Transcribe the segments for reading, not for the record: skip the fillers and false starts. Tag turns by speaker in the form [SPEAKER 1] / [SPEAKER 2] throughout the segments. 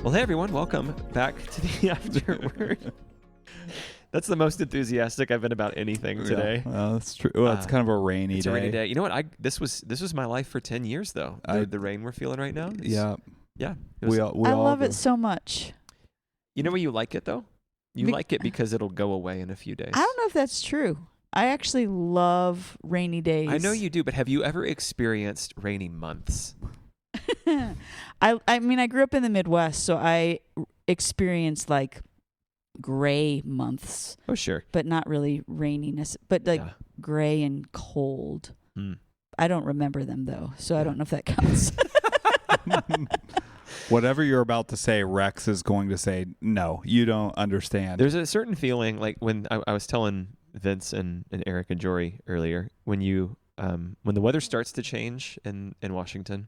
[SPEAKER 1] Well, hey everyone, welcome back to the Afterword. That's the most enthusiastic I've been about anything today.
[SPEAKER 2] Yeah, that's true. Well, it's kind of a rainy
[SPEAKER 1] it's
[SPEAKER 2] day.
[SPEAKER 1] A rainy day. You know what? This was my life for 10 years though. The rain we're feeling right now.
[SPEAKER 2] Yeah.
[SPEAKER 1] We
[SPEAKER 2] I
[SPEAKER 3] love it so much.
[SPEAKER 1] You know why you like it though? You like it because it'll go away in a few days.
[SPEAKER 3] I don't know if that's true. I actually love rainy days.
[SPEAKER 1] I know you do, but have you ever experienced rainy months?
[SPEAKER 3] I mean, I grew up in the Midwest, so I experienced like gray months.
[SPEAKER 1] Oh, sure.
[SPEAKER 3] But not really raininess, but like gray and cold. I don't remember them though, so I don't know if that counts.
[SPEAKER 2] Whatever you're about to say, Rex is going to say, no, you don't understand.
[SPEAKER 1] There's a certain feeling, like when I was telling Vince and Eric and Jory earlier, when the weather starts to change in Washington,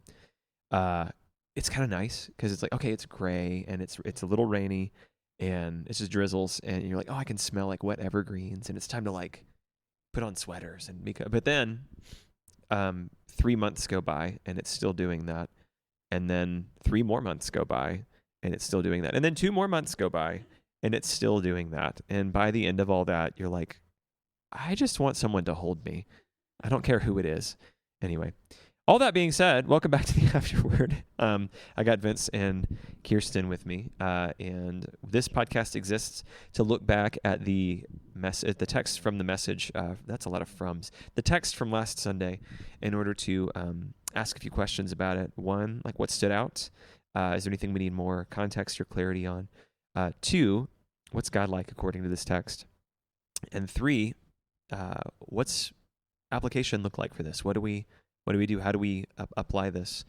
[SPEAKER 1] it's kind of nice because it's like, okay, it's gray and it's a little rainy and it's just drizzles and you're like, oh, I can smell like wet evergreens and it's time to like put on sweaters but then 3 months go by and it's still doing that. And then 3 more months go by and it's still doing that. And then 2 more months go by and it's still doing that. And by the end of all that, you're like, I just want someone to hold me. I don't care who it is. Anyway, all that being said, welcome back to the Afterword. I got Vince and Kirsten with me. And this podcast exists to look back at the text from the message. That's a lot of froms. The text from last Sunday in order to ask a few questions about it. 1, like what stood out? Is there anything we need more context or clarity on? 2, what's God like according to this text? And 3, what's application look like for this? What do we do? How do we apply this?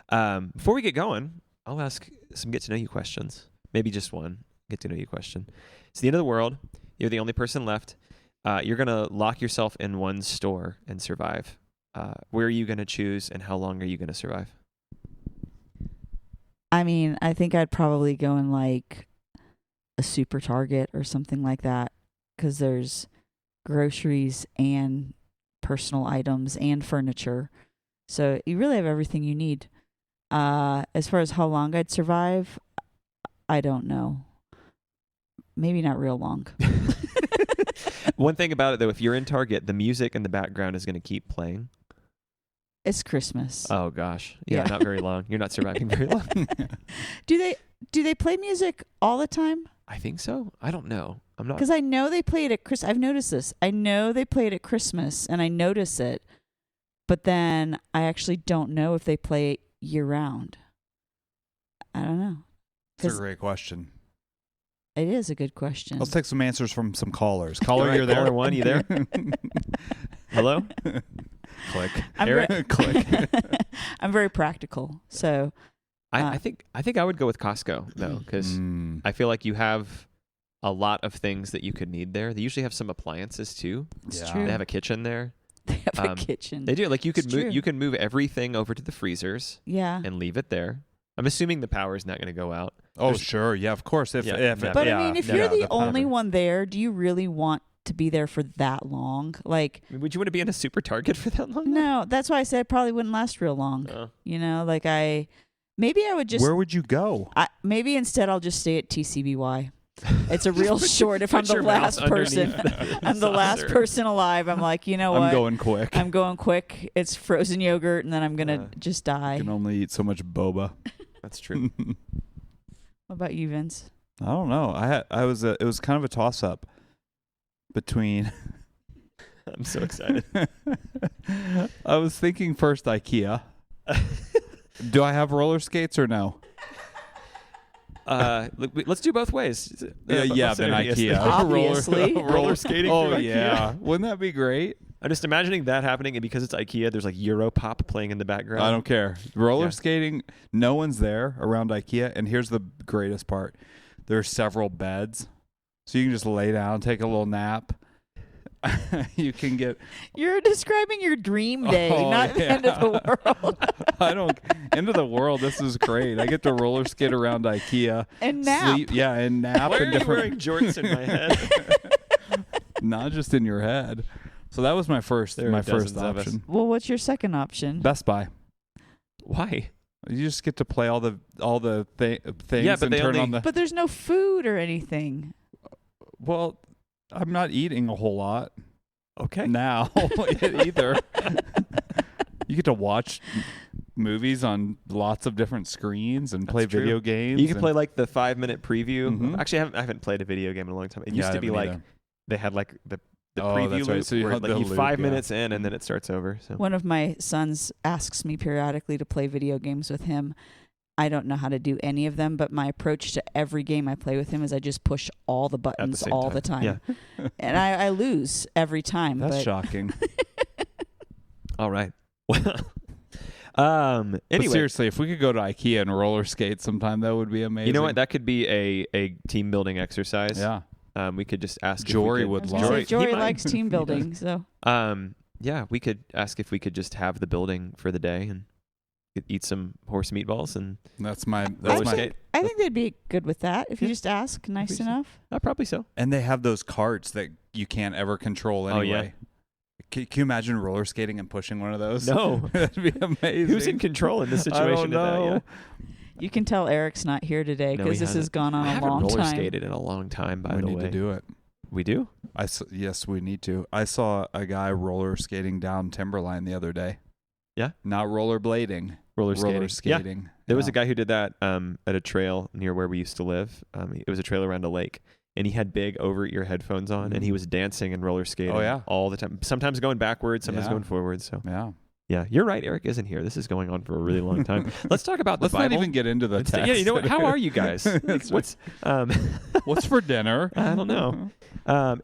[SPEAKER 1] Before we get going, I'll ask some get to know you questions. Maybe just one get to know you question. It's the end of the world. You're the only person left. You're going to lock yourself in one store and survive. Where are you going to choose and how long are you going to survive?
[SPEAKER 3] I mean, I think I'd probably go in like a super Target or something like that because there's groceries and personal items and furniture. So you really have everything you need. As far as how long I'd survive, I don't know. Maybe not real long.
[SPEAKER 1] One thing about it, though, if you're in Target, the music in the background is going to keep playing.
[SPEAKER 3] It's Christmas.
[SPEAKER 1] Oh, gosh. Yeah, not very long. You're not surviving very long.
[SPEAKER 3] Do they play music all the time?
[SPEAKER 1] I think so. I don't know. I'm not.
[SPEAKER 3] Because I know they play it at Christmas. I've noticed this. I know they play it at Christmas, and I notice it. But then I actually don't know if they play it year-round. I don't know.
[SPEAKER 2] That's a great question.
[SPEAKER 3] It is a good question.
[SPEAKER 2] Let's take some answers from some callers. Caller,
[SPEAKER 1] right,
[SPEAKER 2] you're there.
[SPEAKER 1] Caller 1, you there? Hello?
[SPEAKER 2] Click.
[SPEAKER 1] Click.
[SPEAKER 3] I'm very practical, so
[SPEAKER 1] I think I would go with Costco though, because I feel like you have a lot of things that you could need there. They usually have some appliances too.
[SPEAKER 3] It's true.
[SPEAKER 1] They have a kitchen there.
[SPEAKER 3] They have a kitchen.
[SPEAKER 1] They do. Like you can move everything over to the freezers.
[SPEAKER 3] Yeah.
[SPEAKER 1] And leave it there. I'm assuming the power is not going to go out.
[SPEAKER 2] Oh, sure. Yeah, of course.
[SPEAKER 3] But I mean, if you're the only one there, do you really want to be there for that long? Like,
[SPEAKER 1] would you want to be in a super Target for that long?
[SPEAKER 3] No, that's why I said it probably wouldn't last real long. You know, like maybe I would just.
[SPEAKER 2] Where would you go?
[SPEAKER 3] Maybe instead I'll just stay at TCBY. It's a real short. If I'm the last person, I'm the last person alive. I'm like, you know what?
[SPEAKER 2] I'm going quick.
[SPEAKER 3] It's frozen yogurt, and then I'm gonna just die.
[SPEAKER 2] You can only eat so much boba.
[SPEAKER 1] That's true.
[SPEAKER 3] What about you, Vince?
[SPEAKER 2] I don't know. It was kind of a toss up between.
[SPEAKER 1] I'm so excited.
[SPEAKER 2] I was thinking first IKEA. Do I have roller skates or no?
[SPEAKER 1] Let's do both ways.
[SPEAKER 2] Yeah, then IKEA.
[SPEAKER 3] Obviously.
[SPEAKER 1] roller skating.
[SPEAKER 2] Oh, yeah. Wouldn't that be great?
[SPEAKER 1] I'm just imagining that happening, and because it's IKEA, there's like Europop playing in the background.
[SPEAKER 2] I don't care. Roller skating, no one's there around IKEA, and here's the greatest part. There's several beds, so you can just lay down, take a little nap. You can get...
[SPEAKER 3] You're describing your dream day, not the end of the world.
[SPEAKER 2] End of the world, this is great. I get to roller skate around IKEA.
[SPEAKER 3] And nap.
[SPEAKER 2] Sleep, and nap.
[SPEAKER 1] Why are you wearing jorts in my head?
[SPEAKER 2] Not just in your head. So that was my first option.
[SPEAKER 3] Well, what's your second option?
[SPEAKER 2] Best Buy.
[SPEAKER 1] Why?
[SPEAKER 2] You just get to play all the things
[SPEAKER 1] Yeah, but
[SPEAKER 2] and
[SPEAKER 1] they
[SPEAKER 2] turn
[SPEAKER 1] only-
[SPEAKER 2] on the.
[SPEAKER 3] But there's no food or anything.
[SPEAKER 2] Well, I'm not eating a whole lot
[SPEAKER 1] Okay.
[SPEAKER 2] now either. You get to watch movies on lots of different screens and play
[SPEAKER 1] That's true.
[SPEAKER 2] video games.
[SPEAKER 1] You can
[SPEAKER 2] and-
[SPEAKER 1] play like the 5-minute preview.
[SPEAKER 2] Mhm.
[SPEAKER 1] Actually, I haven't played a video game in a long time. It
[SPEAKER 2] Yeah,
[SPEAKER 1] used
[SPEAKER 2] I
[SPEAKER 1] to be
[SPEAKER 2] haven't
[SPEAKER 1] like
[SPEAKER 2] either.
[SPEAKER 1] they had like the
[SPEAKER 2] Oh,
[SPEAKER 1] preview
[SPEAKER 2] that's right.
[SPEAKER 1] loop
[SPEAKER 2] So you
[SPEAKER 1] where
[SPEAKER 2] had
[SPEAKER 1] like
[SPEAKER 2] the
[SPEAKER 1] you
[SPEAKER 2] loop,
[SPEAKER 1] 5
[SPEAKER 2] yeah.
[SPEAKER 1] minutes in and then it starts over. So
[SPEAKER 3] One of my sons asks me periodically to play video games with him. I don't know how to do any of them, but my approach to every game I play with him is I just push all the buttons
[SPEAKER 1] same
[SPEAKER 3] all
[SPEAKER 1] time.
[SPEAKER 3] the time.
[SPEAKER 1] Yeah.
[SPEAKER 3] And I lose every time.
[SPEAKER 2] That's
[SPEAKER 3] but
[SPEAKER 2] shocking.
[SPEAKER 1] all right. Well,
[SPEAKER 2] But
[SPEAKER 1] anyway,
[SPEAKER 2] seriously, if we could go to IKEA and roller skate sometime, that would be amazing.
[SPEAKER 1] you know what? That could be a team building exercise.
[SPEAKER 2] Yeah.
[SPEAKER 1] We could just ask.
[SPEAKER 2] Jory
[SPEAKER 1] if we
[SPEAKER 2] would
[SPEAKER 1] could,
[SPEAKER 3] I was gonna
[SPEAKER 2] love
[SPEAKER 3] say,
[SPEAKER 2] it.
[SPEAKER 3] Jory
[SPEAKER 1] he might.
[SPEAKER 3] likes team building, so
[SPEAKER 1] Yeah, we could ask if we could just have the building for the day and eat some horse meatballs and
[SPEAKER 2] That's my.
[SPEAKER 3] I
[SPEAKER 1] roller
[SPEAKER 2] my.
[SPEAKER 1] skate.
[SPEAKER 3] think they'd be good with that if you
[SPEAKER 1] Yeah.
[SPEAKER 3] just ask nice
[SPEAKER 1] Appreciate it.
[SPEAKER 3] enough.
[SPEAKER 1] Probably so.
[SPEAKER 2] And they have those carts that you can't ever control
[SPEAKER 1] Oh,
[SPEAKER 2] anyway.
[SPEAKER 1] yeah.
[SPEAKER 2] Can you imagine roller skating and pushing one of those?
[SPEAKER 1] No.
[SPEAKER 2] That'd be amazing.
[SPEAKER 1] Who's in control in this situation?
[SPEAKER 2] I don't know.
[SPEAKER 1] Yeah.
[SPEAKER 3] You can tell Eric's not here today
[SPEAKER 1] No,
[SPEAKER 3] because
[SPEAKER 1] he
[SPEAKER 3] this has
[SPEAKER 1] hasn't.
[SPEAKER 3] gone on
[SPEAKER 1] I
[SPEAKER 3] a
[SPEAKER 1] haven't
[SPEAKER 3] long
[SPEAKER 1] roller
[SPEAKER 3] time.
[SPEAKER 1] skated in a long time. By
[SPEAKER 2] we
[SPEAKER 1] the
[SPEAKER 2] need
[SPEAKER 1] way,
[SPEAKER 2] to do it.
[SPEAKER 1] We do.
[SPEAKER 2] Yes, we need to. I saw a guy roller skating down Timberline the other day.
[SPEAKER 1] Yeah?
[SPEAKER 2] Not rollerblading.
[SPEAKER 1] Roller skating.
[SPEAKER 2] Roller
[SPEAKER 1] Yeah.
[SPEAKER 2] skating.
[SPEAKER 1] There was
[SPEAKER 2] Yeah.
[SPEAKER 1] a guy who did that at a trail near where we used to live. It was a trail around a lake, and he had big over-ear headphones on, and he was dancing and roller skating all the time. Sometimes going backwards, sometimes
[SPEAKER 2] Yeah.
[SPEAKER 1] going forwards. So
[SPEAKER 2] Yeah.
[SPEAKER 1] yeah, you're right. Eric isn't here. This is going on for a really long time. Let's talk about the
[SPEAKER 2] Let's
[SPEAKER 1] Bible.
[SPEAKER 2] not even get into the text.
[SPEAKER 1] Yeah, you know what? How are you guys? Like,
[SPEAKER 2] That's
[SPEAKER 1] what's
[SPEAKER 2] What's for dinner?
[SPEAKER 1] I don't know.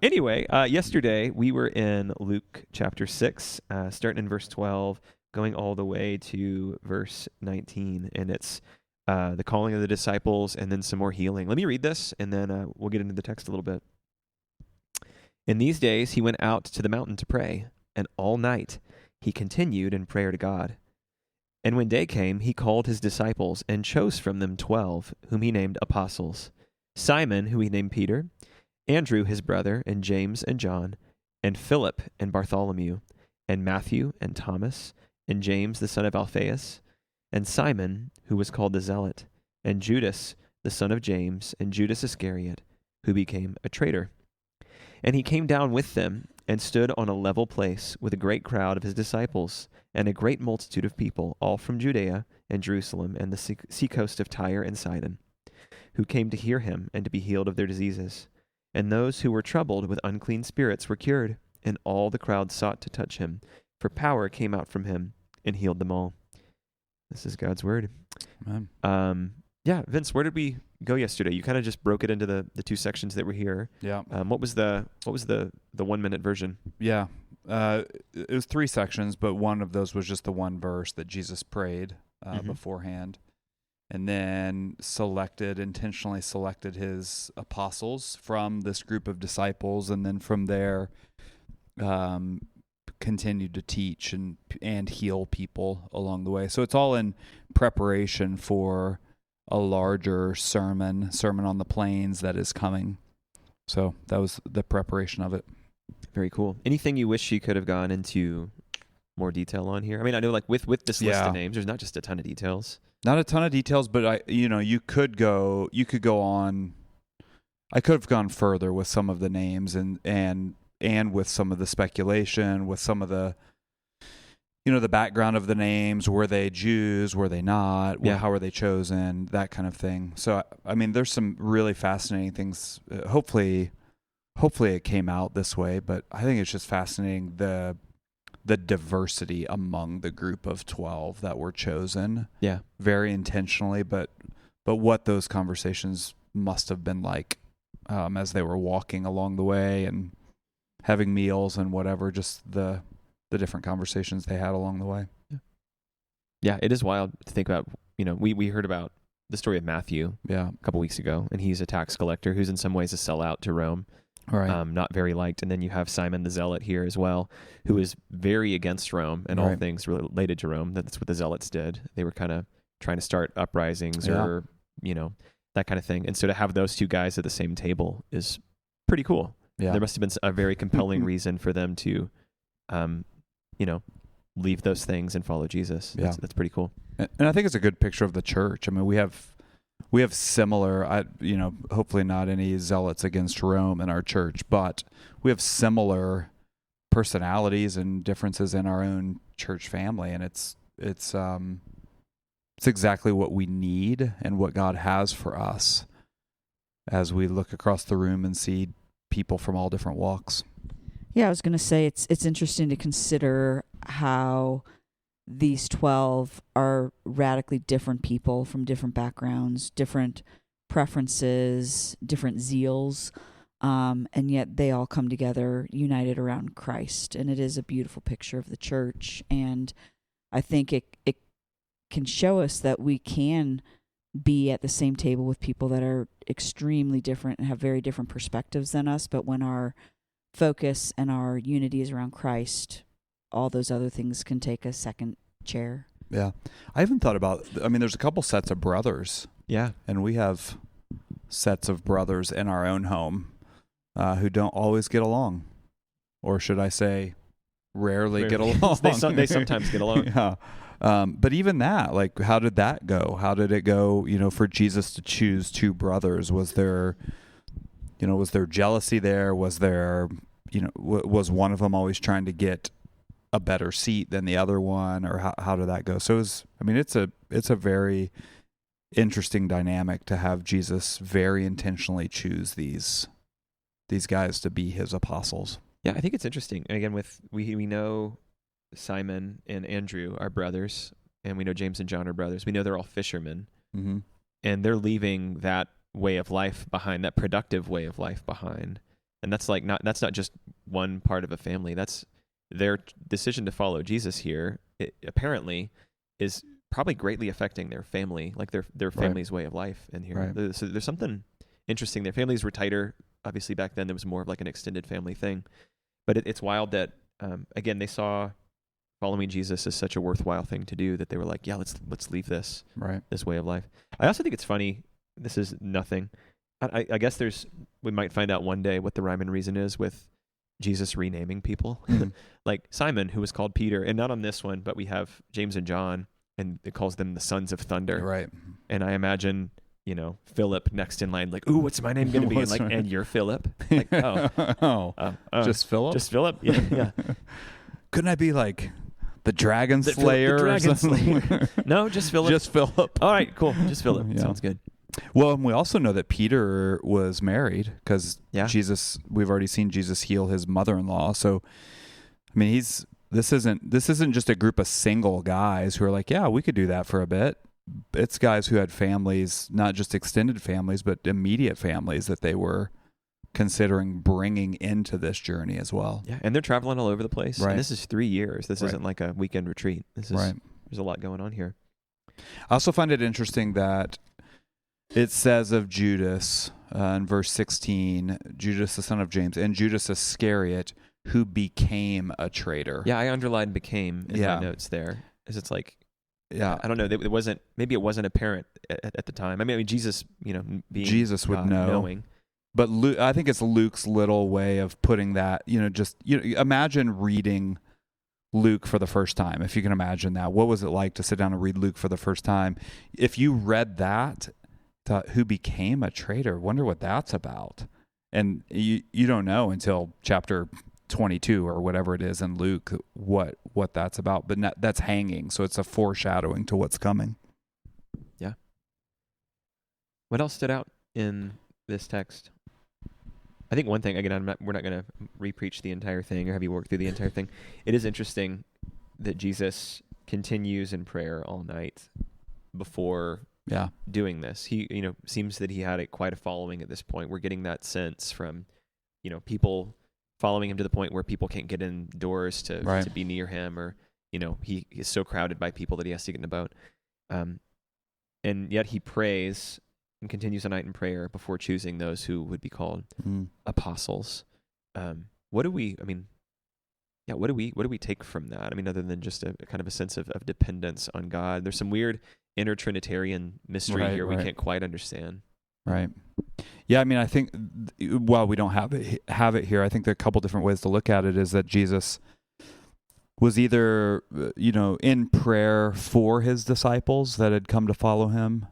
[SPEAKER 1] Anyway, yesterday we were in Luke chapter 6, starting in verse 12, going all the way to verse 19, and it's the calling of the disciples and then some more healing. Let me read this, and then we'll get into the text a little bit. In these days he went out to the mountain to pray, and all night he continued in prayer to God. And when day came, he called his disciples and chose from them 12, whom he named apostles: Simon, who he named Peter, Andrew his brother, and James and John, and Philip and Bartholomew, and Matthew and Thomas, and James the son of Alphaeus, and Simon, who was called the Zealot, and Judas the son of James, and Judas Iscariot, who became a traitor. And he came down with them, and stood on a level place with a great crowd of his disciples, and a great multitude of people, all from Judea and Jerusalem and the seacoast of Tyre and Sidon, who came to hear him and to be healed of their diseases. And those who were troubled with unclean spirits were cured, and all the crowd sought to touch him, for power came out from him and healed them all. This is God's word.
[SPEAKER 2] Man.
[SPEAKER 1] Yeah, Vince, where did we go yesterday? You kind of just broke it into the two sections that were here.
[SPEAKER 2] Yeah.
[SPEAKER 1] What was the 1 minute version?
[SPEAKER 2] Yeah. It was 3 sections, but one of those was just the one verse that Jesus prayed beforehand. And then intentionally selected his apostles from this group of disciples, and then from there continued to teach and heal people along the way. So it's all in preparation for a larger sermon on the plains that is coming. So that was the preparation of it.
[SPEAKER 1] Very cool. Anything you wish you could have gone into more detail on here? I mean, I know like with this list
[SPEAKER 2] Yeah.
[SPEAKER 1] of names, there's not just a ton of details.
[SPEAKER 2] Not a ton of details, but you could go on. I could have gone further with some of the names and with some of the speculation, with some of the, the background of the names. Were they Jews? Were they not?
[SPEAKER 1] Yeah.
[SPEAKER 2] How were they chosen? That kind of thing. So, I mean, there's some really fascinating things. Hopefully it came out this way, but I think it's just fascinating the diversity among the group of 12 that were chosen.
[SPEAKER 1] Yeah.
[SPEAKER 2] Very intentionally, but what those conversations must have been like as they were walking along the way and having meals and whatever, just the different conversations they had along the way.
[SPEAKER 1] Yeah, it is wild to think about. We heard about the story of Matthew
[SPEAKER 2] Yeah.
[SPEAKER 1] a couple weeks ago, and he's a tax collector who's in some ways a sellout to Rome.
[SPEAKER 2] Right.
[SPEAKER 1] Not very liked. And then you have Simon the Zealot here as well, who is very against Rome and all
[SPEAKER 2] Right.
[SPEAKER 1] things related to Rome. That's what the Zealots did. They were kind of trying to start uprisings
[SPEAKER 2] Yeah.
[SPEAKER 1] or, that kind of thing. And so to have those two guys at the same table is pretty cool.
[SPEAKER 2] Yeah.
[SPEAKER 1] There must have been a very compelling reason for them to, leave those things and follow Jesus.
[SPEAKER 2] Yeah.
[SPEAKER 1] That's pretty cool.
[SPEAKER 2] And I think it's a good picture of the church. I mean, we have similar, hopefully not any zealots against Rome in our church, but we have similar personalities and differences in our own church family, and it's exactly what we need and what God has for us as we look across the room and see people from all different walks.
[SPEAKER 3] Yeah, I was going to say it's interesting to consider how these 12 are radically different people from different backgrounds, different preferences, different zeals, and yet they all come together united around Christ. And it is a beautiful picture of the church. And I think it can show us that we can be at the same table with people that are extremely different and have very different perspectives than us. But when our focus and our unity is around Christ, all those other things can take a second chair.
[SPEAKER 2] Yeah. I even thought about, there's a couple sets of brothers.
[SPEAKER 1] Yeah.
[SPEAKER 2] And we have sets of brothers in our own home who don't always get along. Or should I say, rarely get along.
[SPEAKER 1] They sometimes get along.
[SPEAKER 2] Yeah. But even that, like, how did that go? How did it go, for Jesus to choose two brothers? Was there jealousy there? Was there, was one of them always trying to get a better seat than the other one? Or how did that go? So it's a very interesting dynamic to have Jesus very intentionally choose these guys to be his apostles.
[SPEAKER 1] Yeah, I think it's interesting. Again, we know Simon and Andrew are brothers, and we know James and John are brothers. We know they're all fishermen,
[SPEAKER 2] mm-hmm.
[SPEAKER 1] and they're leaving that way of life behind, that productive way of life behind. And that's not just one part of a family. That's their decision to follow Jesus here. It apparently is probably greatly affecting their family, like their family's way of life in here.
[SPEAKER 2] Right.
[SPEAKER 1] So there's something interesting. Their families were tighter. Obviously, back then there was more of like an extended family thing. But it's wild that again they saw following Jesus as such a worthwhile thing to do that they were like, yeah, let's leave this way of life. I also think it's funny. This is nothing. I guess we might find out one day what the rhyme and reason is with Jesus renaming people.
[SPEAKER 2] Mm-hmm.
[SPEAKER 1] Like Simon, who was called Peter, and not on this one, but we have James and John, and it calls them the sons of thunder.
[SPEAKER 2] Right.
[SPEAKER 1] And I imagine, Philip next in line, like, ooh, what's my name going to be? And like, and you're Philip. Like,
[SPEAKER 2] just Philip?
[SPEAKER 1] Just Philip? Yeah.
[SPEAKER 2] Couldn't I be like the Dragon Slayer?
[SPEAKER 1] The Dragon
[SPEAKER 2] or something?
[SPEAKER 1] Slayer. No, just Philip.
[SPEAKER 2] Just Philip.
[SPEAKER 1] All right, cool. Just Philip.
[SPEAKER 2] Yeah.
[SPEAKER 1] Sounds good.
[SPEAKER 2] Well, and we also know that Peter was married because
[SPEAKER 1] Yeah.
[SPEAKER 2] we've already seen Jesus heal his mother-in-law. So, this isn't just a group of single guys who are like, yeah, we could do that for a bit. It's guys who had families, not just extended families, but immediate families that they were considering bringing into this journey as well.
[SPEAKER 1] Yeah, and they're traveling all over the place.
[SPEAKER 2] Right.
[SPEAKER 1] And this is 3 years. This
[SPEAKER 2] Right.
[SPEAKER 1] isn't like a weekend retreat. This is
[SPEAKER 2] Right.
[SPEAKER 1] There's a lot going on here.
[SPEAKER 2] I also find it interesting that it says of Judas in verse 16, Judas the son of James, and Judas Iscariot, who became a traitor.
[SPEAKER 1] Yeah, I underlined became in my notes there. Because it's like,
[SPEAKER 2] Yeah.
[SPEAKER 1] I don't know. It wasn't apparent at the time. I mean, Jesus, being
[SPEAKER 2] Jesus would
[SPEAKER 1] God,
[SPEAKER 2] know.
[SPEAKER 1] knowing.
[SPEAKER 2] But I think it's Luke's little way of putting that, imagine reading Luke for the first time, if you can imagine that. What was it like to sit down and read Luke for the first time? If you read that, thought, who became a traitor? Wonder what that's about. And you don't know until chapter 22 or whatever it is in Luke what that's about. But that's hanging, so it's a foreshadowing to what's coming.
[SPEAKER 1] Yeah. What else stood out in this text? I think one thing, again, we're not going to re-preach the entire thing or have you work through the entire thing. It is interesting that Jesus continues in prayer all night before doing this. He, seems that he had quite a following at this point. We're getting that sense from, people following him to the point where people can't get indoors to be near him, or, he is so crowded by people that he has to get in a boat. And yet he prays and continues the night in prayer before choosing those who would be called apostles. What do we take from that? I mean, other than just a kind of a sense of dependence on God. There's some weird inner Trinitarian mystery here we can't quite understand.
[SPEAKER 2] Right. Yeah, I mean, I think while we don't have it here, I think there are a couple different ways to look at it. Is that Jesus was either, in prayer for his disciples that had come to follow him.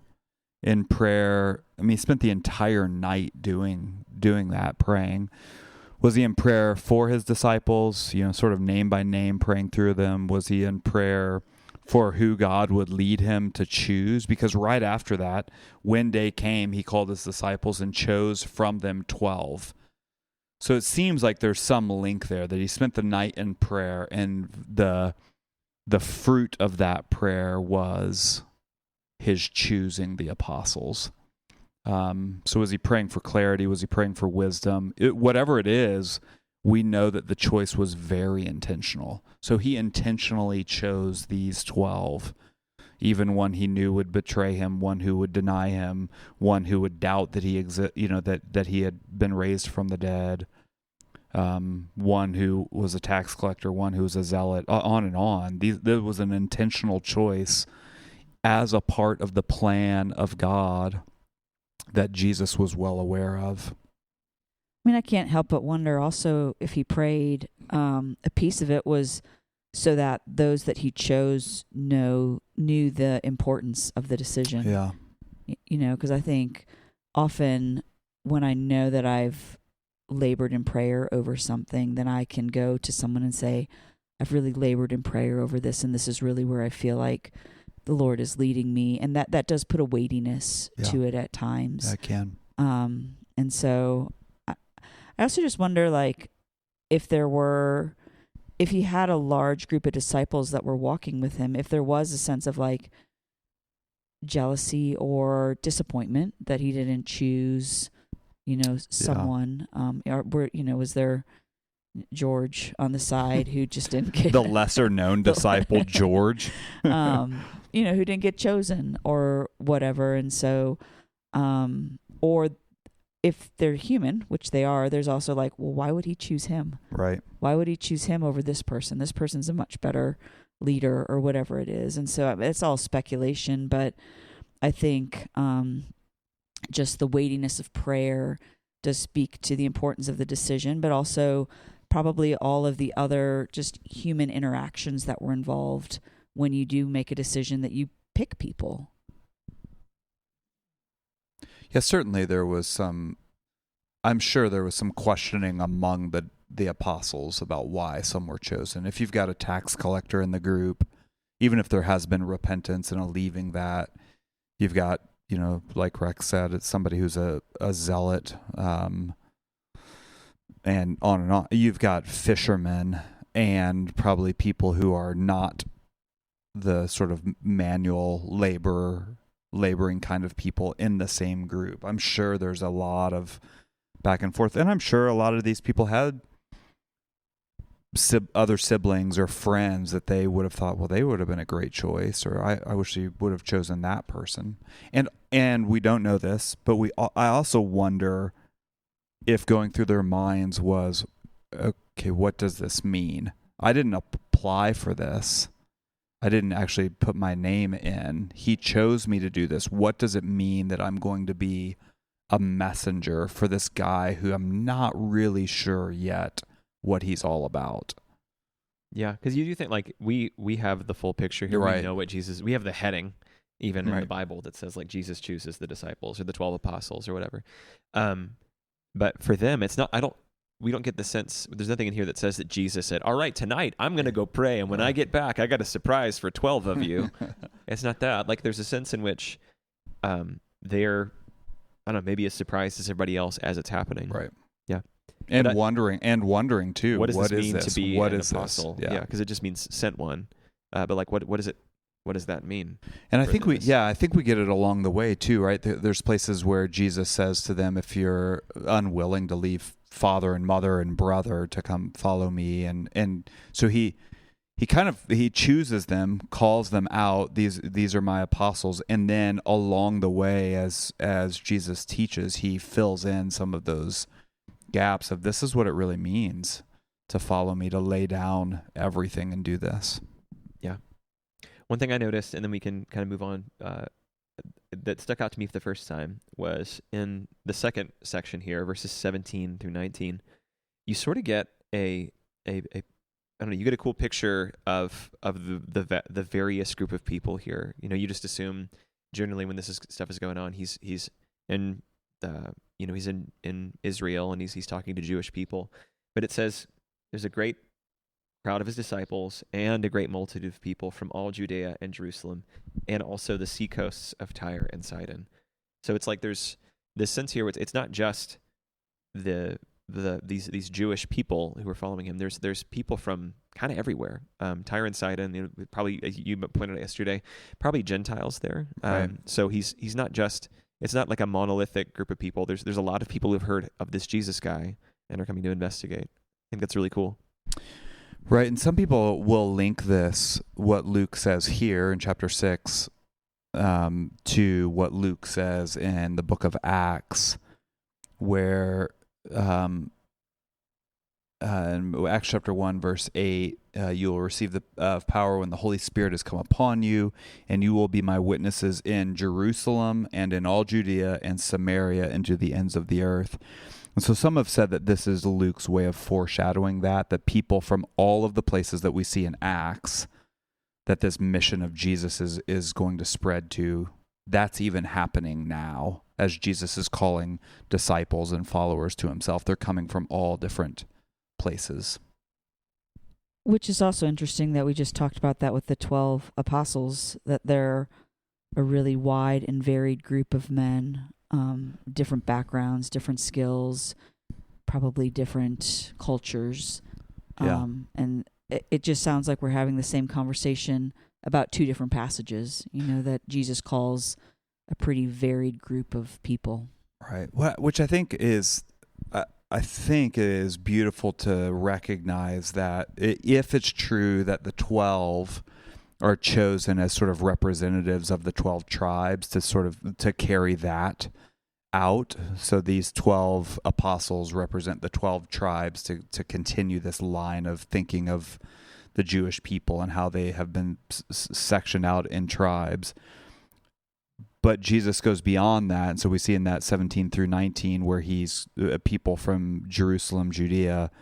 [SPEAKER 2] In prayer, he spent the entire night doing that, praying. Was he in prayer for his disciples, sort of name by name, praying through them? Was he in prayer for who God would lead him to choose? Because right after that, when day came, he called his disciples and chose from them 12. So it seems like there's some link there, that he spent the night in prayer, and the fruit of that prayer was his choosing the apostles. So was he praying for clarity? Was he praying for wisdom? Whatever it is, we know that the choice was very intentional. So he intentionally chose these 12, even one he knew would betray him, one who would deny him, one who would doubt that he that he had been raised from the dead, one who was a tax collector, one who was a zealot, on and on. There was an intentional choice as a part of the plan of God that Jesus was well aware of.
[SPEAKER 3] I can't help but wonder also if he prayed, a piece of it was so that those that he chose knew the importance of the decision.
[SPEAKER 2] Yeah.
[SPEAKER 3] Because I think often when I know that I've labored in prayer over something, then I can go to someone and say, I've really labored in prayer over this, and this is really where I feel like the Lord is leading me. And that does put a weightiness to it at times.
[SPEAKER 2] That can.
[SPEAKER 3] And so I also just wonder, if he had a large group of disciples that were walking with him, if there was a sense of jealousy or disappointment that he didn't choose, someone, was there George on the side who just didn't get
[SPEAKER 2] the lesser known disciple, George,
[SPEAKER 3] who didn't get chosen or whatever. And so, or if they're human, which they are, there's also well, why would he choose him?
[SPEAKER 2] Right.
[SPEAKER 3] Why would he choose him over this person? This person's a much better leader or whatever it is. And so it's all speculation, but I think just the weightiness of prayer does speak to the importance of the decision, but also probably all of the other just human interactions that were involved when you do make a decision that you pick people.
[SPEAKER 2] Yeah, certainly I'm sure there was some questioning among the apostles about why some were chosen. If you've got a tax collector in the group, even if there has been repentance and a leaving that, you've got, like Rex said, it's somebody who's a zealot, and on and on. You've got fishermen and probably people who are not the sort of manual laboring kind of people in the same group. I'm sure there's a lot of back and forth, and I'm sure a lot of these people had other siblings or friends that they would have thought, well, they would have been a great choice, or I wish he would have chosen that person. And we don't know this, but I also wonder if going through their minds was, okay, what does this mean? I didn't apply for this. I didn't actually put my name in. He chose me to do this. What does it mean that I'm going to be a messenger for this guy who I'm not really sure yet what he's all about?
[SPEAKER 1] Yeah, because you do think we have the full picture here.
[SPEAKER 2] Right.
[SPEAKER 1] We know what Jesus. We have the heading even in the Bible that says Jesus chooses the disciples or the 12 apostles or whatever. But for them, it's not. We don't get the sense. There's nothing in here that says that Jesus said, "All right, tonight I'm going to go pray, and when I get back, I got a surprise for 12 of you." It's not that. There's a sense in which they're, I don't know, maybe as surprised as everybody else as it's happening.
[SPEAKER 2] Right.
[SPEAKER 1] Yeah.
[SPEAKER 2] And wondering too.
[SPEAKER 1] What does this mean to be
[SPEAKER 2] what
[SPEAKER 1] an
[SPEAKER 2] is
[SPEAKER 1] apostle?
[SPEAKER 2] This?
[SPEAKER 1] Yeah, because it just means sent one. But what is it? What does that mean?
[SPEAKER 2] And I think we get it along the way too, right? There's places where Jesus says to them, if you're unwilling to leave father and mother and brother to come follow me, and so he chooses them, calls them out. These are my apostles, and then along the way, as Jesus teaches, he fills in some of those gaps of this is what it really means to follow me, to lay down everything and do this.
[SPEAKER 1] Yeah. One thing I noticed, and then we can kind of move on, that stuck out to me for the first time was in the second section here, verses 17 through 19. You sort of get a I don't know, you get a cool picture of the various group of people here. You just assume generally when stuff is going on, he's in he's in Israel, and he's talking to Jewish people. But it says there's a great crowd of his disciples and a great multitude of people from all Judea and Jerusalem, and also the seacoasts of Tyre and Sidon. So it's like there's this sense here where it's not just these Jewish people who are following him. There's people from kind of everywhere. Tyre and Sidon, probably, as you pointed out yesterday, probably Gentiles there.
[SPEAKER 2] Right.
[SPEAKER 1] So he's not just, it's not like a monolithic group of people. There's a lot of people who've heard of this Jesus guy and are coming to investigate. I think that's really cool.
[SPEAKER 2] Right, and some people will link this, what Luke says here in chapter 6, to what Luke says in the book of Acts, where in Acts chapter 1, verse 8, you will receive the power when the Holy Spirit has come upon you, and you will be my witnesses in Jerusalem and in all Judea and Samaria and to the ends of the earth. And so some have said that this is Luke's way of foreshadowing that people from all of the places that we see in Acts, that this mission of Jesus is going to spread to, that's even happening now as Jesus is calling disciples and followers to himself. They're coming from all different places.
[SPEAKER 3] Which is also interesting that we just talked about that with the 12 apostles, that they're a really wide and varied group of men, different backgrounds, different skills, probably different cultures.
[SPEAKER 2] Yeah.
[SPEAKER 3] And it just sounds like we're having the same conversation about two different passages, that Jesus calls a pretty varied group of people.
[SPEAKER 2] Right. Which I think is beautiful to recognize that if it's true that the 12 are chosen as sort of representatives of the 12 tribes to carry that out. So these 12 apostles represent the 12 tribes to continue this line of thinking of the Jewish people and how they have been sectioned out in tribes. But Jesus goes beyond that. And so we see in that 17 through 19 where he's people from Jerusalem, Judea,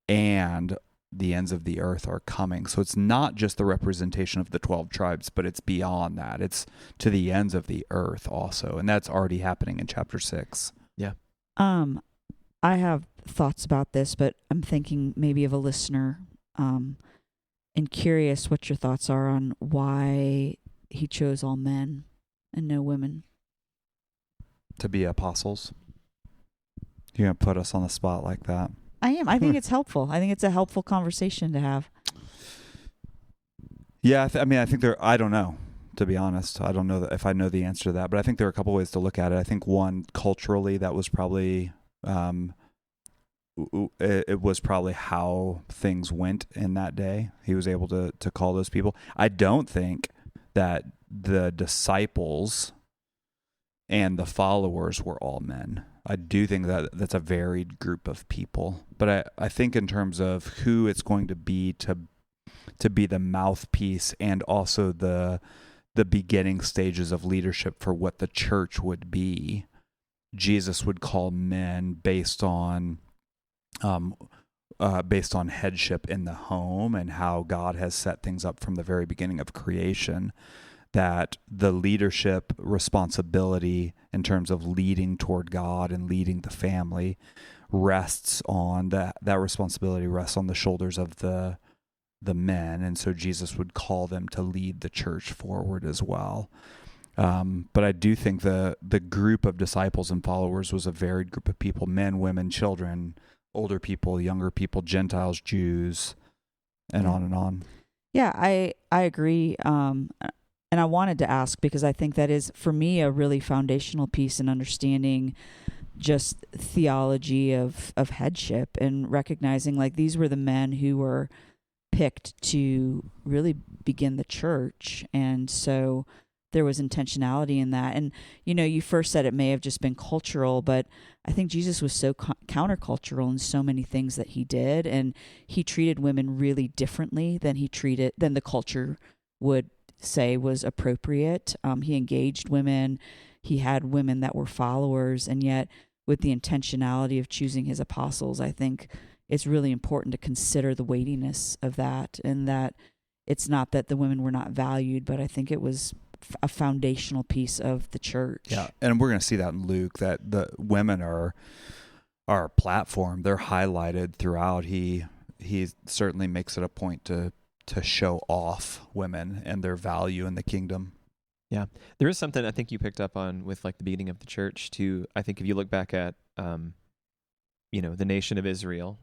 [SPEAKER 2] and the ends of the earth are coming. So it's not just the representation of the 12 tribes, but it's beyond that. It's to the ends of the earth also. And that's already happening in chapter 6.
[SPEAKER 1] Yeah.
[SPEAKER 3] I have thoughts about this, but I'm thinking maybe of a listener, and curious what your thoughts are on why he chose all men and no women.
[SPEAKER 2] To be apostles. You're going to put us on the spot like that.
[SPEAKER 3] I am. I think it's helpful. I think it's a helpful conversation to have.
[SPEAKER 2] Yeah, I think I don't know, to be honest. I don't know if I know the answer to that, but I think there are a couple ways to look at it. I think one, culturally, that was probably, it was probably how things went in that day. He was able to call those people. I don't think that the disciples and the followers were all men. I do think that that's a varied group of people. But I think in terms of who it's going to be the mouthpiece and also the beginning stages of leadership for what the church would be, Jesus would call men based on headship in the home and how God has set things up from the very beginning of creation, that the leadership responsibility in terms of leading toward God and leading the family rests on that responsibility rests on the shoulders of the men. And so Jesus would call them to lead the church forward as well. But I do think the group of disciples and followers was a varied group of people: men, women, children, older people, younger people, Gentiles, Jews, and on and on.
[SPEAKER 3] Yeah, I agree. And I wanted to ask because I think that is, for me, a really foundational piece in understanding just theology of headship and recognizing like these were the men who were picked to really begin the church. And so there was intentionality in that. And, you first said it may have just been cultural, but I think Jesus was so countercultural in so many things that he did. And he treated women really differently than the culture would say was appropriate. He engaged women. He had women that were followers. And yet with the intentionality of choosing his apostles, I think it's really important to consider the weightiness of that, and that it's not that the women were not valued, but I think it was a foundational piece of the church.
[SPEAKER 2] Yeah, and we're going to see that in Luke, that the women are our platform. They're highlighted throughout. He certainly makes it a point to show off women and their value in the kingdom.
[SPEAKER 1] Yeah, there is something I think you picked up on with like the beginning of the church too. I think if you look back at, the nation of Israel,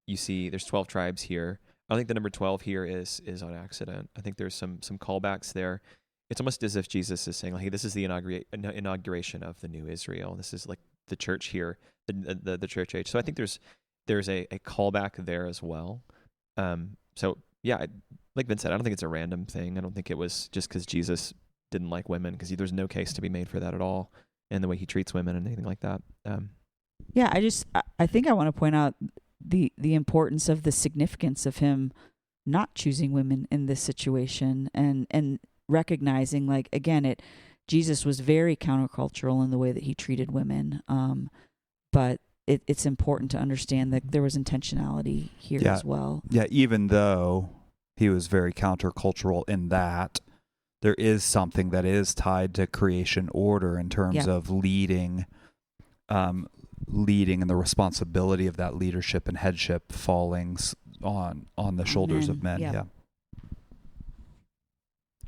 [SPEAKER 1] you see there's 12 tribes here. I don't think the number 12 here is on accident. I think there's some callbacks there. It's almost as if Jesus is saying, like, hey, this is the inauguration of the new Israel. This is like the church here, the church age. So I think there's a callback there as well. So yeah, like Vince said, I don't think it's a random thing. I don't think it was just because Jesus didn't like women, because there's no case to be made for that at all, and the way he treats women and anything like that.
[SPEAKER 3] Yeah, I think I want to point out the importance of the significance of him not choosing women in this situation, and recognizing, like, again, Jesus was very countercultural in the way that he treated women, but it's important to understand that there was intentionality here as well.
[SPEAKER 2] Yeah, even though he was very countercultural in that, there is something that is tied to creation order in terms of leading and the responsibility of that leadership and headship falling on the shoulders of men. Yeah.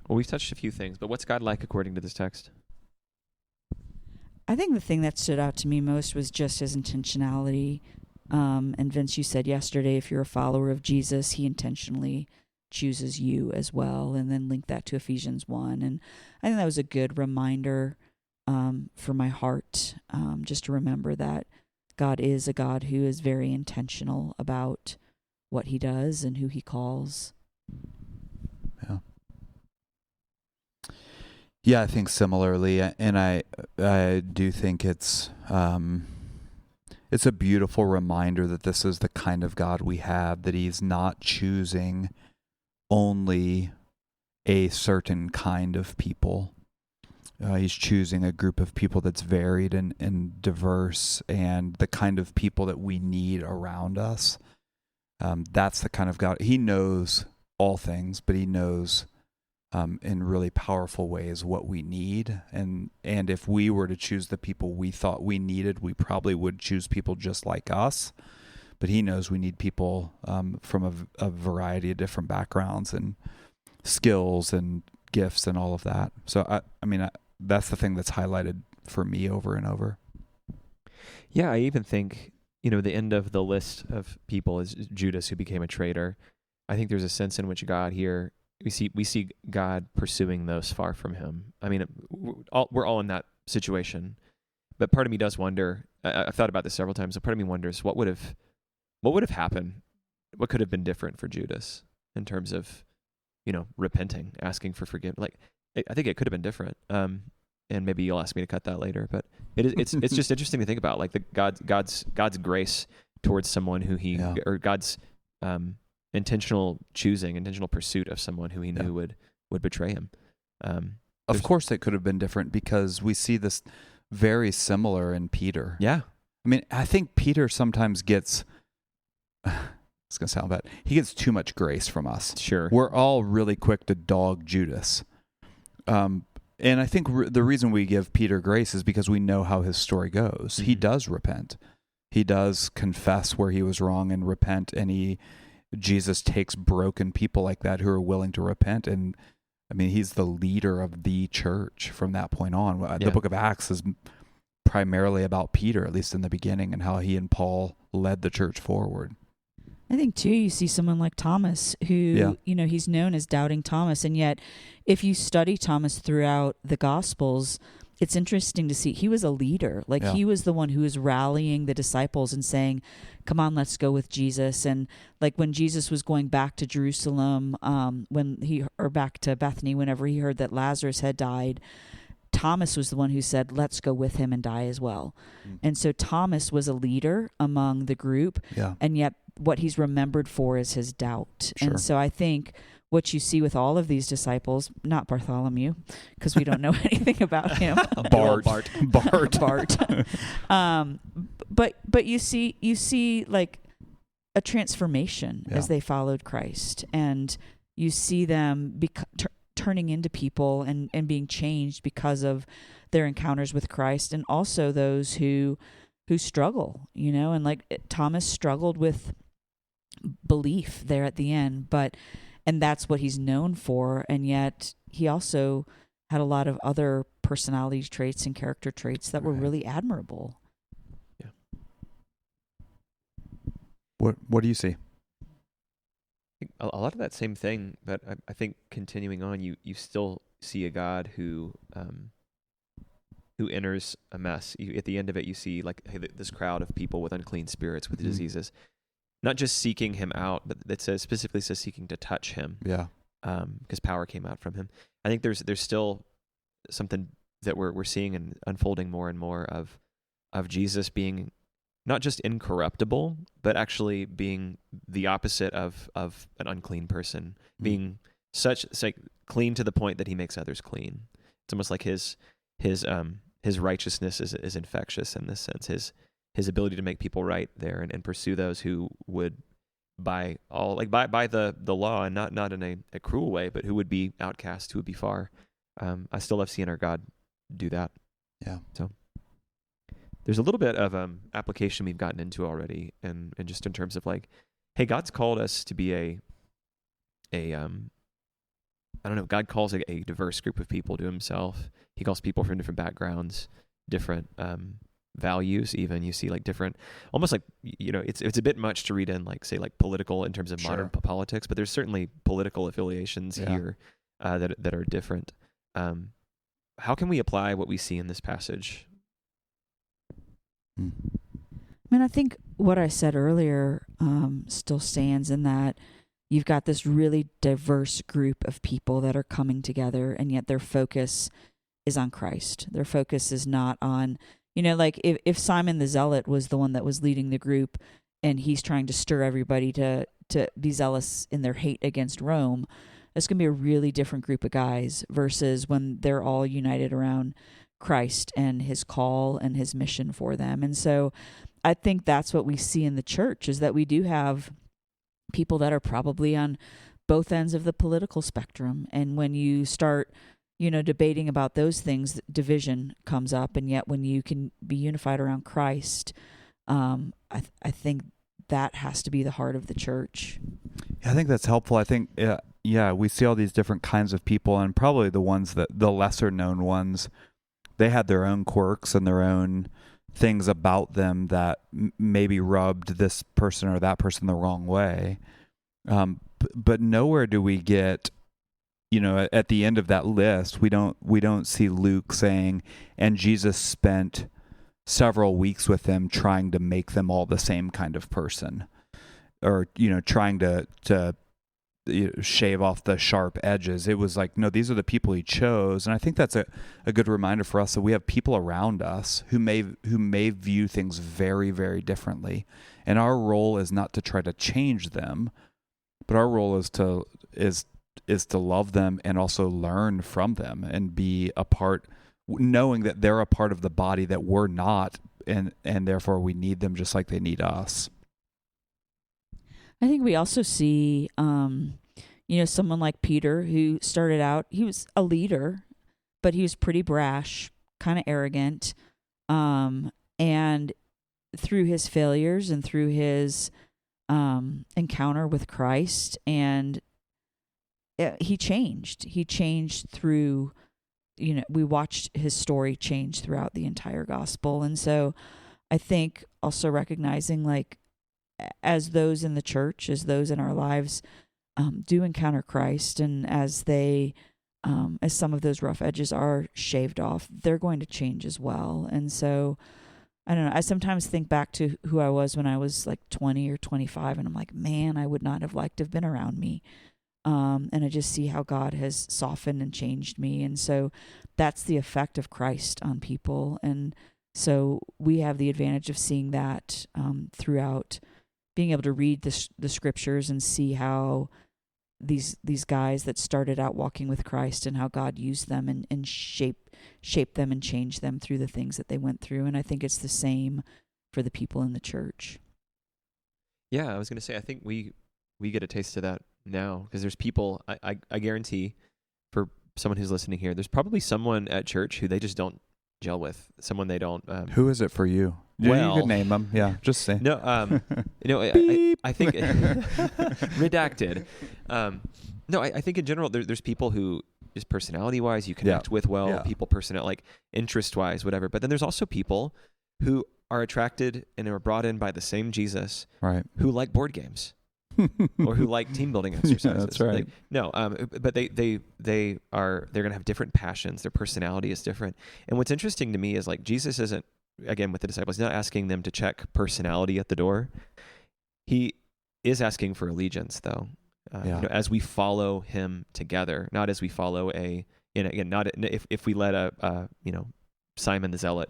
[SPEAKER 1] Well, we've touched a few things, but what's God like according to this text?
[SPEAKER 3] I think the thing that stood out to me most was just his intentionality. And Vince, you said yesterday, if you're a follower of Jesus, he intentionally chooses you as well, and then link that to Ephesians 1. And I think that was a good reminder for my heart, just to remember that God is a God who is very intentional about what he does and who he calls.
[SPEAKER 2] Yeah, I think similarly, and I do think it's a beautiful reminder that this is the kind of God we have, that he's not choosing only a certain kind of people. He's choosing a group of people that's varied and diverse, and the kind of people that we need around us. That's the kind of God. He knows all things, but he knows in really powerful ways what we need. And if we were to choose the people we thought we needed, we probably would choose people just like us. But he knows we need people from a variety of different backgrounds and skills and gifts and all of that. So, I mean, that's the thing that's highlighted for me over and over.
[SPEAKER 1] Yeah, I even think, the end of the list of people is Judas, who became a traitor. I think there's a sense in which God here, we see God pursuing those far from him. I mean, we're all in that situation, but part of me does wonder. I've thought about this several times. So part of me wonders what would have happened. What could have been different for Judas in terms of, repenting, asking for forgiveness. Like, I think it could have been different. And maybe you'll ask me to cut that later. But it's just interesting to think about, like, God's grace towards someone who or God's intentional pursuit of someone who he knew would betray him.
[SPEAKER 2] Of course it could have been different, because we see this very similar in Peter.
[SPEAKER 1] Yeah.
[SPEAKER 2] I mean, I think Peter sometimes gets, it's going to sound bad, he gets too much grace from us.
[SPEAKER 1] Sure.
[SPEAKER 2] We're all really quick to dog Judas. And I think the reason we give Peter grace is because we know how his story goes. Mm-hmm. He does repent. He does confess where he was wrong and repent, and Jesus takes broken people like that who are willing to repent. And I mean, he's the leader of the church from that point on. Yeah. The book of Acts is primarily about Peter, at least in the beginning, and how he and Paul led the church forward.
[SPEAKER 3] I think, too, you see someone like Thomas who, he's known as Doubting Thomas. And yet, if you study Thomas throughout the Gospels, it's interesting to see he was a leader. Like, he was the one who was rallying the disciples and saying, come on, let's go with Jesus. And like when Jesus was going back to Jerusalem, or back to Bethany, whenever he heard that Lazarus had died, Thomas was the one who said, let's go with him and die as well. Mm. And so Thomas was a leader among the group. Yeah. And yet what he's remembered for is his doubt. Sure. And so I think what you see with all of these disciples, not Bartholomew, because we don't know anything about him.
[SPEAKER 2] Bart.
[SPEAKER 3] But you see like a transformation as they followed Christ, and you see them turning into people and being changed because of their encounters with Christ, and also those who struggle, and like Thomas struggled with belief there at the end, and that's what he's known for, and yet he also had a lot of other personality traits and character traits that were really admirable.
[SPEAKER 1] Yeah.
[SPEAKER 2] What do you see?
[SPEAKER 1] A lot of that same thing, but I think continuing on, you still see a God who enters a mess. At the end of it, you see like this crowd of people with unclean spirits, with diseases, not just seeking him out, but that specifically says seeking to touch him.
[SPEAKER 2] Yeah.
[SPEAKER 1] Because power came out from him. I think there's still something that we're seeing and unfolding more and more of Jesus being not just incorruptible, but actually being the opposite of an unclean person, being like clean to the point that he makes others clean. It's almost like his righteousness is infectious in this sense. His ability to make people right there and pursue those who would by the law, and not in a cruel way, but who would be outcast, who would be far. I still love seeing our God do that.
[SPEAKER 2] Yeah.
[SPEAKER 1] So there's a little bit of application we've gotten into already, and just in terms of like, hey, God's called us to be I don't know, God calls a diverse group of people to himself. He calls people from different backgrounds, different values even. You see like different, almost like, it's a bit much to read in like, say, like political in terms of modern politics, but there's certainly political affiliations here that are different. How can we apply what we see in this passage?
[SPEAKER 3] I mean, I think what I said earlier still stands in that you've got this really diverse group of people that are coming together, and yet their focus is on Christ. Their focus is not on, like if Simon the Zealot was the one that was leading the group and he's trying to stir everybody to be zealous in their hate against Rome, it's going to be a really different group of guys versus when they're all united around Christ and his call and his mission for them. And so I think that's what we see in the church, is that we do have people that are probably on both ends of the political spectrum. And when you start, debating about those things, division comes up. And yet when you can be unified around Christ, I think that has to be the heart of the church.
[SPEAKER 2] Yeah, I think that's helpful. I think, we see all these different kinds of people, and probably the ones the lesser known ones, they had their own quirks and their own things about them that maybe rubbed this person or that person the wrong way. But nowhere do we get, at the end of that list, we don't see Luke saying, and Jesus spent several weeks with them trying to make them all the same kind of person, or, trying to shave off the sharp edges. It was like, no, these are the people he chose. And I think that's a good reminder for us that we have people around us who may view things very, very differently. And our role is not to try to change them, but our role is to love them and also learn from them and be a part, knowing that they're a part of the body that we're not, and therefore we need them just like they need us.
[SPEAKER 3] I think we also see, someone like Peter, who started out, he was a leader, but he was pretty brash, kind of arrogant. And through his failures and through his encounter with Christ, and he changed. He changed through, we watched his story change throughout the entire gospel. And so I think also recognizing, like, as those in the church, as those in our lives do encounter Christ, and as they, as some of those rough edges are shaved off, they're going to change as well. And so, I don't know, I sometimes think back to who I was when I was like 20 or 25, and I'm like, man, I would not have liked to have been around me. And I just see how God has softened and changed me. And so that's the effect of Christ on people. And so we have the advantage of seeing that throughout, being able to read the scriptures and see how these guys that started out walking with Christ and how God used them and shaped them and changed them through the things that they went through. And I think it's the same for the people in the church.
[SPEAKER 1] Yeah, I was going to say, I think we get a taste of that now because there's people, I guarantee for someone who's listening here, there's probably someone at church who they just don't gel with, someone they don't.
[SPEAKER 2] Who is it for you? You could name them. Yeah, just say.
[SPEAKER 1] No, I think redacted. No, I think in general there's people who just personality-wise you connect with well, people like interest-wise, whatever. But then there's also people who are attracted and are brought in by the same Jesus,
[SPEAKER 2] right?
[SPEAKER 1] Who like board games or who like team building exercises.
[SPEAKER 2] Yeah, that's right.
[SPEAKER 1] But they're gonna have different passions. Their personality is different. And what's interesting to me is like Jesus isn't, again with the disciples, not asking them to check personality at the door. He is asking for allegiance, though. As we follow him together, not as we follow not if we let a Simon the Zealot,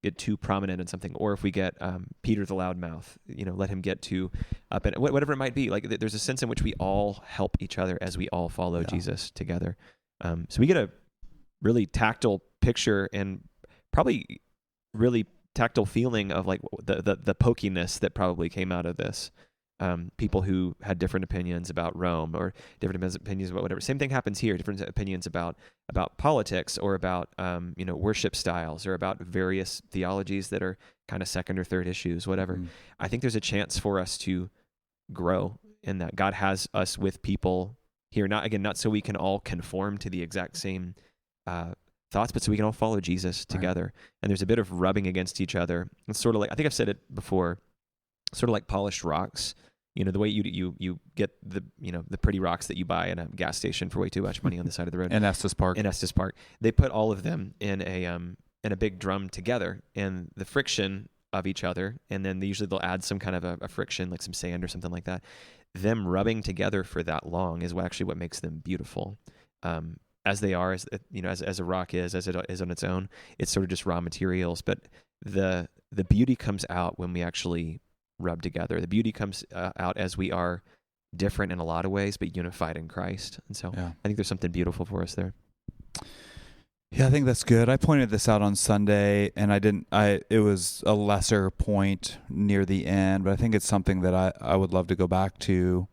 [SPEAKER 1] get too prominent in something, or if we get Peter the loudmouth, let him get too up and whatever it might be. Like there's a sense in which we all help each other as we all follow Jesus together. So we get a really tactile picture and probably really tactile feeling of like the pokiness that probably came out of this. People who had different opinions about Rome or different opinions about whatever. Same thing happens here. Different opinions about politics or about worship styles or about various theologies that are kind of second or third issues, whatever. I think there's a chance for us to grow in that. God has us with people here, not so we can all conform to the exact same thoughts, but so we can all follow Jesus together. Right. And there's a bit of rubbing against each other. It's sort of like, I think I've said it before, sort of like polished rocks. The way you get the pretty rocks that you buy in a gas station for way too much money on the side of the road.
[SPEAKER 2] In Estes Park.
[SPEAKER 1] They put all of them in a big drum together, and the friction of each other, and then they'll add some kind of a friction, like some sand or something like that. Them rubbing together for that long is what makes them beautiful. As they are, as a rock is, as it is on its own, it's sort of just raw materials. But the beauty comes out when we actually rub together. The beauty comes out as we are different in a lot of ways, but unified in Christ. And so I think there's something beautiful for us there.
[SPEAKER 2] Yeah, I think that's good. I pointed this out on Sunday, and it was a lesser point near the end, but I think it's something that I would love to go back to.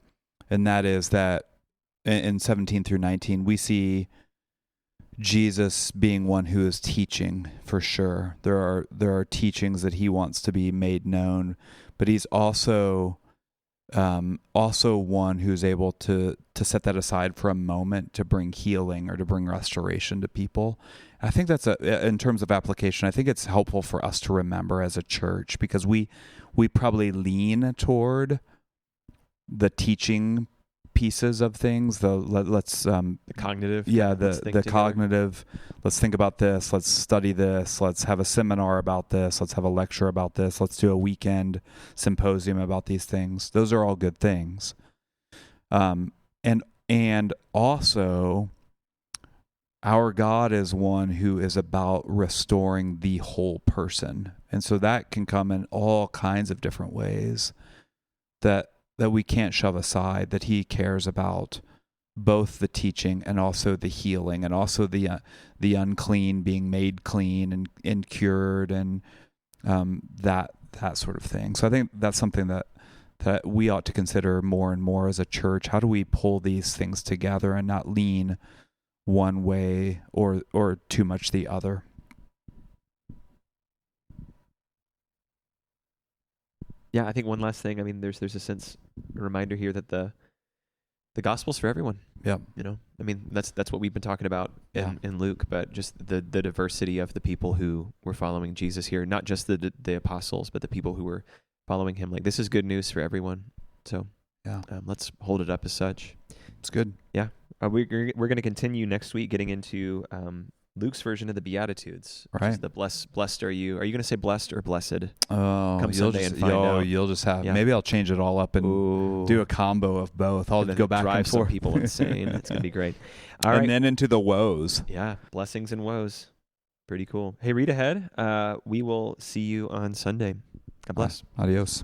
[SPEAKER 2] And that is that in 17 through 19, we see Jesus being one who is teaching for sure. There are teachings that he wants to be made known, but he's also one who's able to set that aside for a moment to bring healing or to bring restoration to people. I think that's in terms of application, I think it's helpful for us to remember as a church, because we probably lean toward the teaching pieces of things. The
[SPEAKER 1] cognitive.
[SPEAKER 2] Yeah, the cognitive. Let's think about this. Let's study this. Let's have a seminar about this. Let's have a lecture about this. Let's do a weekend symposium about these things. Those are all good things. And also, our God is one who is about restoring the whole person. And so that can come in all kinds of different ways that we can't shove aside, that he cares about both the teaching and also the healing and also the unclean being made clean and cured and that sort of thing. So I think that's something that we ought to consider more and more as a church. How do we pull these things together and not lean one way or too much the other?
[SPEAKER 1] Yeah, I think one last thing. I mean, there's a reminder here that the gospel's for everyone.
[SPEAKER 2] Yeah.
[SPEAKER 1] I mean, that's what we've been talking about in Luke, but just the diversity of the people who were following Jesus here, not just the apostles, but the people who were following him. Like, this is good news for everyone. So let's hold it up as such.
[SPEAKER 2] It's good.
[SPEAKER 1] Yeah. We're going to continue next week getting into Luke's version of the Beatitudes.
[SPEAKER 2] Right.
[SPEAKER 1] The blessed are you. Are you going to say blessed or blessed?
[SPEAKER 2] Oh,
[SPEAKER 1] Come Sunday and find out.
[SPEAKER 2] You'll just have. Yeah. Maybe I'll change it all up and do a combo of both. I'll go back and forth.
[SPEAKER 1] Drive some people insane. It's going to be great. All right.
[SPEAKER 2] And then into the woes.
[SPEAKER 1] Yeah, blessings and woes. Pretty cool. Hey, read ahead. We will see you on Sunday. God bless.
[SPEAKER 2] Adios.